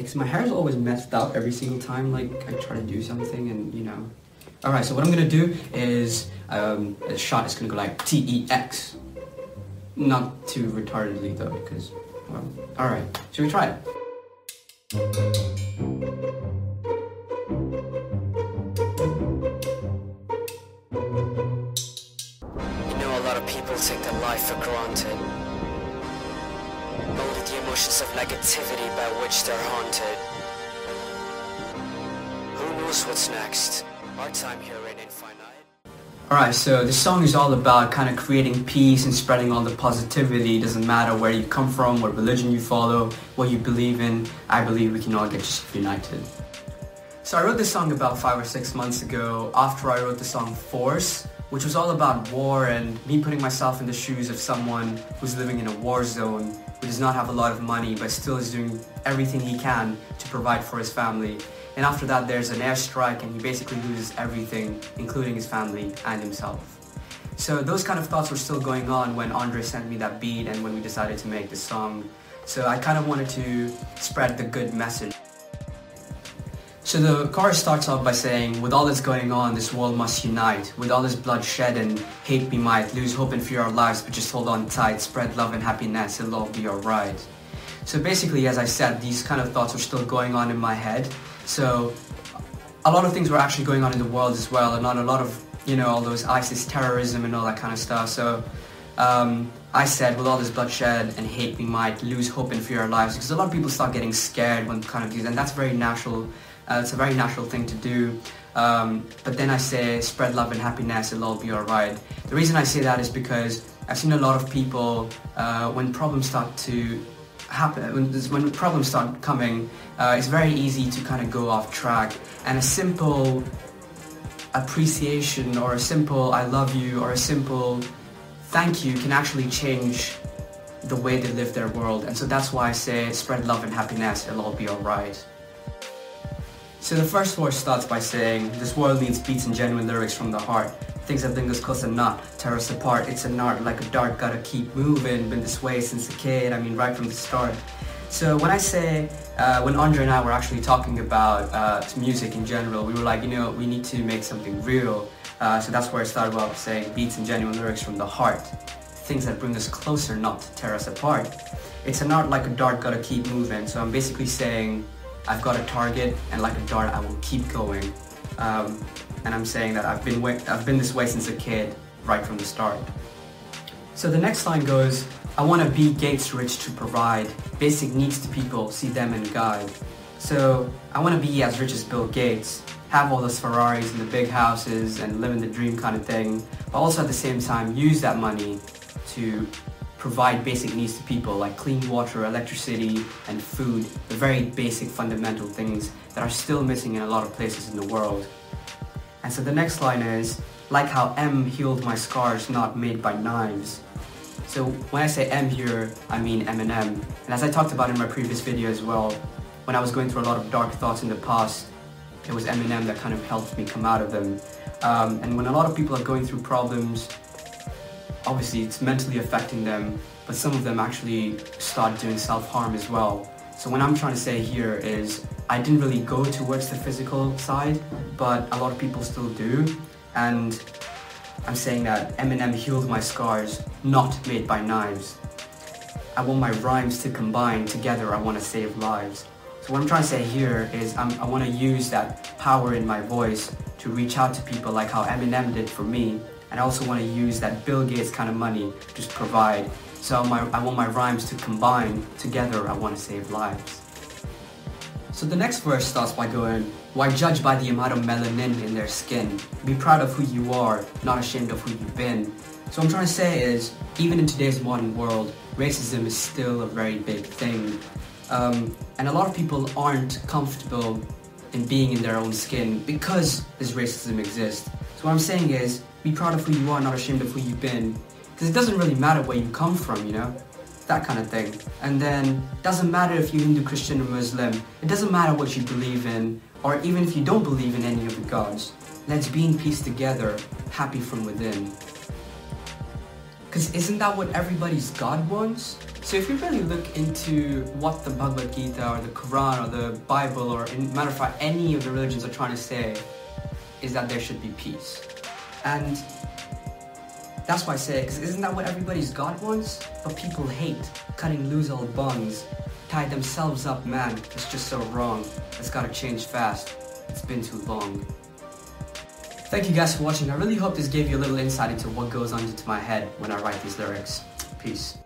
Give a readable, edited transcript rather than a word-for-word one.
Because my hair is always messed up every single time like I try to do something, and you know. Alright, so what I'm gonna do is a shot is gonna go like TEX. Not too retardedly though, because, well, alright. Should we try it? You know, a lot of people take their life for granted. Only the emotions of negativity by which they're haunted. Who knows what's next? Our time here ain't infinite. Alright, so this song is all about kind of creating peace and spreading all the positivity. It doesn't matter where you come from, what religion you follow, what you believe in. I believe we can all get just united. So I wrote this song about 5 or 6 months ago after I wrote the song Force, which was all about war and me putting myself in the shoes of someone who's living in a war zone, who does not have a lot of money but still is doing everything he can to provide for his family. And after that there's an airstrike and he basically loses everything, including his family and himself. So those kind of thoughts were still going on when Andre sent me that beat and when we decided to make this song. So I kind of wanted to spread the good message. So the chorus starts off by saying, with all that's going on, this world must unite. With all this bloodshed and hate we might lose hope and fear our lives, but just hold on tight, spread love and happiness, it'll all be alright. So basically, as I said, these kind of thoughts were still going on in my head. So a lot of things were actually going on in the world as well, and on a lot of, you know, all those ISIS terrorism and all that kind of stuff. So I said, with all this bloodshed and hate we might lose hope and fear our lives, because a lot of people start getting scared when kind of these, and that's very natural. It's a very natural thing to do, but then I say spread love and happiness, it'll all be alright. The reason I say that is because I've seen a lot of people, when problems start to happen, when problems start coming, it's very easy to kind of go off track, and a simple appreciation or a simple I love you or a simple thank you can actually change the way they live their world. And so that's why I say spread love and happiness, it'll all be alright. So the first verse starts by saying, this world needs beats and genuine lyrics from the heart. Things that bring us close and not tear us apart. It's an art like a dart, gotta keep moving. Been this way since a kid, I mean right from the start. So when I say, when Andre and I were actually talking about music in general, we were like, you know, we need to make something real. So that's where I started off saying beats and genuine lyrics from the heart. Things that bring us closer, not tear us apart. It's an art like a dart, gotta keep moving. So I'm basically saying, I've got a target, and like a dart, I will keep going. And I'm saying that I've been this way since a kid, right from the start. So the next line goes, I want to be Gates rich to provide basic needs to people, see them and guide. So I want to be as rich as Bill Gates, have all those Ferraris and the big houses and live in the dream kind of thing, but also at the same time use that money to provide basic needs to people like clean water, electricity, and food, the very basic fundamental things that are still missing in a lot of places in the world. And so the next line is, like how M healed my scars not made by knives. So when I say M here, I mean Eminem. And as I talked about in my previous video as well, when I was going through a lot of dark thoughts in the past, it was Eminem that kind of helped me come out of them. And when a lot of people are going through problems, obviously it's mentally affecting them, but some of them actually start doing self-harm as well. So what I'm trying to say here is, I didn't really go towards the physical side, but a lot of people still do. And I'm saying that Eminem healed my scars, not made by knives. I want my rhymes to combine together, I want to save lives. So what I'm trying to say here is I want to use that power in my voice to reach out to people like how Eminem did for me. And I also want to use that Bill Gates kind of money to just provide. So I want my rhymes to combine together, I want to save lives. So the next verse starts by going, why judge by the amount of melanin in their skin? Be proud of who you are, not ashamed of who you've been. So what I'm trying to say is, even in today's modern world, racism is still a very big thing. And a lot of people aren't comfortable in being in their own skin because this racism exists. So what I'm saying is, be proud of who you are, not ashamed of who you've been. Because it doesn't really matter where you come from, you know? That kind of thing. And then, it doesn't matter if you're Hindu, Christian, or Muslim. It doesn't matter what you believe in, or even if you don't believe in any of the gods. Let's be in peace together, happy from within. Because isn't that what everybody's God wants? So if you really look into what the Bhagavad Gita or the Quran or the Bible or in matter of fact any of the religions are trying to say is that there should be peace. And that's why I say, because isn't that what everybody's God wants? But people hate cutting loose all bonds, tie themselves up, man. It's just so wrong. It's gotta change fast. It's been too long. Thank you guys for watching. I really hope this gave you a little insight into what goes on into my head when I write these lyrics. Peace.